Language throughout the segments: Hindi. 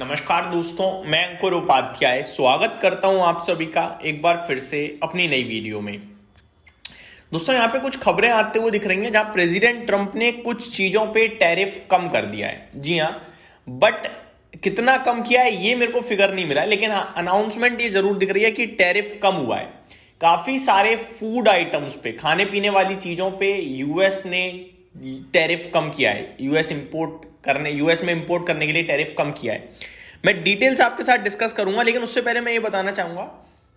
नमस्कार दोस्तों, मैं अंकुर उपाध्याय स्वागत करता हूं आप सभी का एक बार फिर से अपनी नई वीडियो में। दोस्तों, यहाँ पे कुछ खबरें आते हुए दिख रही हैं जहां प्रेसिडेंट ट्रंप ने कुछ चीजों पे टैरिफ कम कर दिया है। जी हाँ, बट कितना कम किया है ये मेरे को फिगर नहीं मिला है, लेकिन हाँ अनाउंसमेंट ये जरूर दिख रही है कि टैरिफ कम हुआ है। काफी सारे फूड आइटम्स पे, खाने पीने वाली चीजों पे यूएस ने टैरिफ कम किया है। यूएस में इंपोर्ट करने के लिए टैरिफ कम किया है। मैं डिटेल्स आपके साथ डिस्कस करूंगा, लेकिन उससे पहले मैं ये बताना चाहूंगा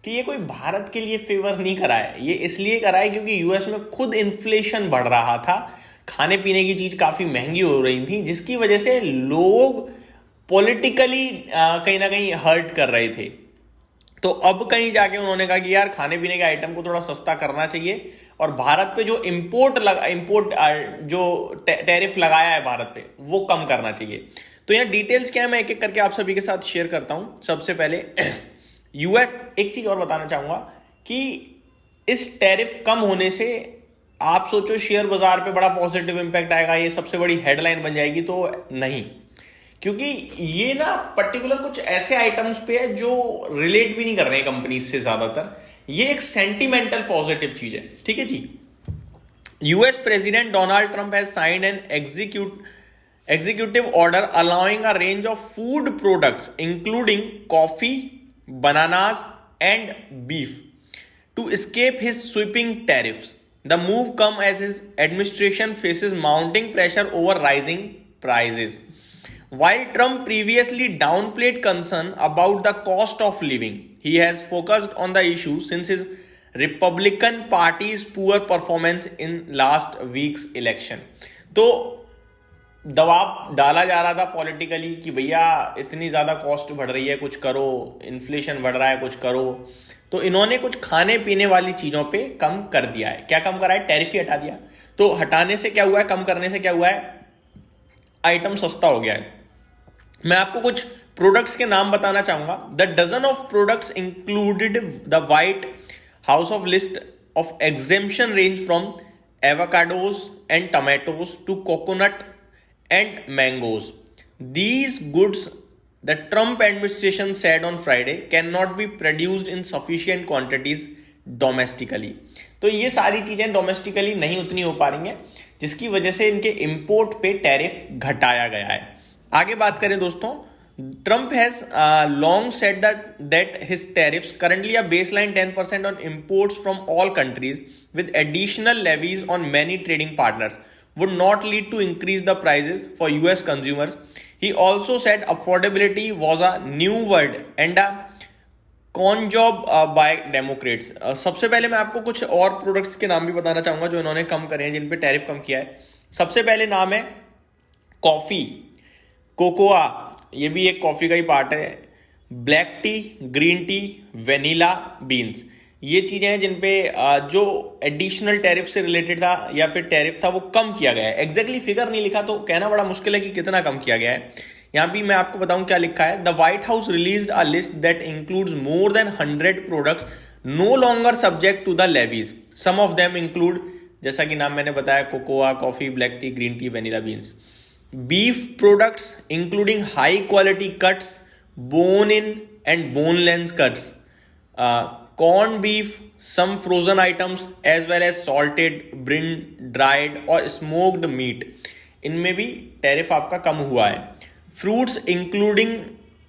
कि ये कोई भारत के लिए फेवर नहीं करा है। ये इसलिए करा है क्योंकि यूएस में खुद इन्फ्लेशन बढ़ रहा था, खाने पीने की चीज काफी महंगी हो रही थी, जिसकी वजह से लोग पॉलिटिकली कहीं ना कहीं हर्ट कर रहे थे। तो अब कहीं जाके उन्होंने कहा कि यार खाने पीने के आइटम को थोड़ा सस्ता करना चाहिए और भारत पे जो इंपोर्ट जो टैरिफ लगाया है भारत पे, वो कम करना चाहिए। तो यहाँ डिटेल्स क्या है मैं एक एक करके आप सभी के साथ शेयर करता हूं। सबसे पहले यूएस, एक चीज और बताना चाहूंगा कि इस टैरिफ कम होने से आप सोचो शेयर बाजार पे बड़ा पॉजिटिव इंपैक्ट आएगा, ये सबसे बड़ी हेडलाइन बन जाएगी, तो नहीं। क्योंकि ये ना पर्टिकुलर कुछ ऐसे आइटम्स पे है जो रिलेट भी नहीं कर रहे हैं कंपनी से ज्यादातर। ये एक सेंटिमेंटल पॉजिटिव चीज है, ठीक है जी। US president Donald Trump has signed an executive order allowing a range of food products including coffee, bananas and beef to escape his sweeping tariffs. The move comes as his administration faces mounting pressure over rising prices. While Trump previously downplayed concern about the cost of living, he has focused on the issue since his Republican Party's poor performance in last week's election. तो दबाव डाला जा रहा था पॉलिटिकली कि भैया इतनी ज्यादा कॉस्ट बढ़ रही है, कुछ करो, इन्फ्लेशन बढ़ रहा है, कुछ करो। तो इन्होंने कुछ खाने पीने वाली चीजों पे कम कर दिया है। क्या कम करा है? टैरिफ ही हटा दिया। तो हटाने से क्या हुआ है, कम करने से क्या हुआ है? आइटम सस्ता हो गया है। मैं आपको कुछ प्रोडक्ट्स के नाम बताना चाहूंगा। The dozen of products included the White House of list of exemption range from avocados and tomatoes to coconut and mangoes. These goods, the Trump administration said on Friday, cannot be produced in sufficient quantities domestically. तो ये सारी चीजें डोमेस्टिकली नहीं उतनी हो पा रही हैं, जिसकी वजह से इनके इंपोर्ट पे टैरिफ घटाया गया है। आगे बात करें दोस्तों, Trump has long said that his tariffs, currently a baseline 10% on imports from all countries with additional levies on many trading partners, would not lead to increase the prices for US consumers. He also said affordability was a new word and a con job by Democrats. सबसे पहले मैं आपको कुछ और प्रोडक्ट्स के नाम भी बताना चाहूंगा जो इन्होंने कम करे हैं, जिन पे टैरिफ कम किया है। सबसे पहले नाम है कॉफी, कोकोआ, ये भी एक कॉफी का ही पार्ट है, black tea, green tea, vanilla beans. ये चीजें हैं जिन पे जो एडिशनल टैरिफ से रिलेटेड था या फिर टैरिफ था वो कम किया गया है। एग्जैक्टली फिगर नहीं लिखा तो कहना बड़ा मुश्किल है कि कितना कम किया गया है। यहां भी मैं आपको बताऊं क्या लिखा है। The White House released a list that includes more than 100 products no longer subject to the levies. Some of them include, जैसा कि नाम मैंने बताया, cocoa, coffee, black tea, green tea, vanilla beans. Beef products including high quality cuts, bone in and boneless cuts, corn beef, some frozen items as well as salted, brinned, dried और smoked meat, इनमें भी टैरिफ आपका कम हुआ है। Fruits including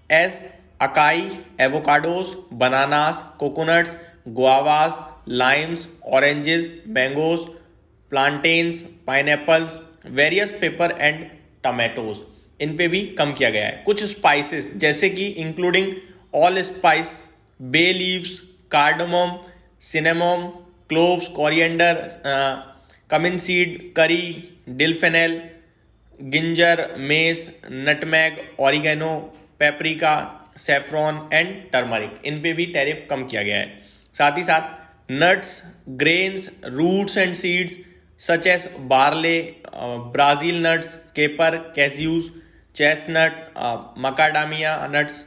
as acai, avocados, bananas, coconuts, guavas, limes, oranges, mangoes, plantains, pineapples, various pepper and tomatoes, इन पे भी कम किया गया है। कुछ स्पाइसेस जैसे कि including allspice, bay leaves, cardamom, cinnamon, cloves, coriander, cumin seed, curry, dill fennel, ginger, mace, nutmeg, oregano, paprika, saffron and turmeric, इन पे भी टैरिफ कम किया गया है। साथ ही साथ nuts, grains, roots and seeds such as barley, Brazil nuts, caper, cashews, chestnut, macadamia nuts,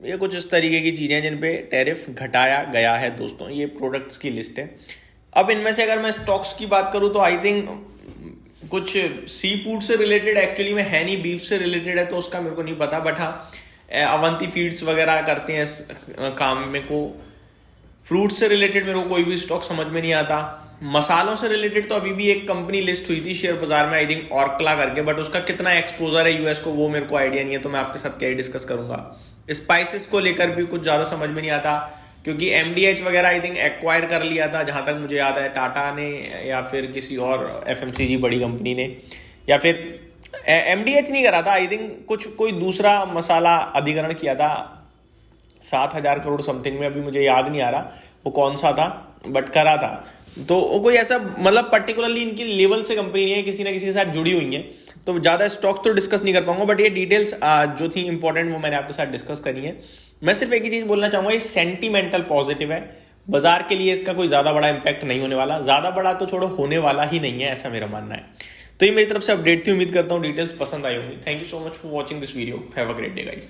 ये कुछ इस तरीके की चीजें जिन पे टैरिफ घटाया गया है। दोस्तों, ये प्रोडक्ट्स की लिस्ट है। अब इनमें से अगर मैं स्टॉक्स की बात करूं तो आई थिंक कुछ सी फूड से रिलेटेड एक्चुअली में है नहीं, बीफ से रिलेटेड है तो उसका मेरे को नहीं पता, बट हाँ अवंती फीड्स वगैरह करते हैं इस काम में को। फ्रूट से रिलेटेड मेरे को कोई भी स्टॉक समझ में नहीं आता। मसालों से रिलेटेड तो अभी भी एक कंपनी लिस्ट हुई थी शेयर बाजार में, आई थिंक ऑर्कला करके, बट उसका कितना एक्सपोजर है यूएस को वो मेरे को आइडिया नहीं है, तो मैं आपके साथ क्या ही डिस्कस करूंगा। स्पाइसेस को लेकर भी कुछ ज़्यादा समझ में नहीं आता, क्योंकि एमडीएच वगैरह आई थिंक एक्वायर कर लिया था जहां तक मुझे याद है, टाटा ने या फिर किसी और एफएमसीजी बड़ी कंपनी ने, या फिर एमडीएच नहीं करा था, आई थिंक कुछ कोई दूसरा मसाला अधिग्रहण किया था 7,000 करोड़ समथिंग में, अभी मुझे याद नहीं आ रहा वो कौन सा था, बट करा था। तो वो कोई ऐसा मतलब पर्टिकुलरली इनकी लेवल से कंपनी नहीं है, किसी ना किसी के साथ जुड़ी हुई है, तो ज़्यादा स्टॉक्स तो डिस्कस नहीं कर पाऊंगा, बट ये डिटेल्स जो थी इंपॉर्टेंट वो मैंने आपके साथ डिस्कस करी है। मैं सिर्फ एक ही चीज़ बोलना चाहूँगा, ये सेंटीमेंटल पॉजिटिव है, बाजार के लिए इसका कोई ज़्यादा बड़ा इंपैक्ट नहीं होने वाला, ज़्यादा बड़ा तो छोड़ो होने वाला ही नहीं है, ऐसा मेरा मानना है। तो ये मेरी तरफ से अपडेट थी, उम्मीद करता हूँ डिटेल्स पसंद आई होंगी। Thank you so much for watching this video, have a great day guys.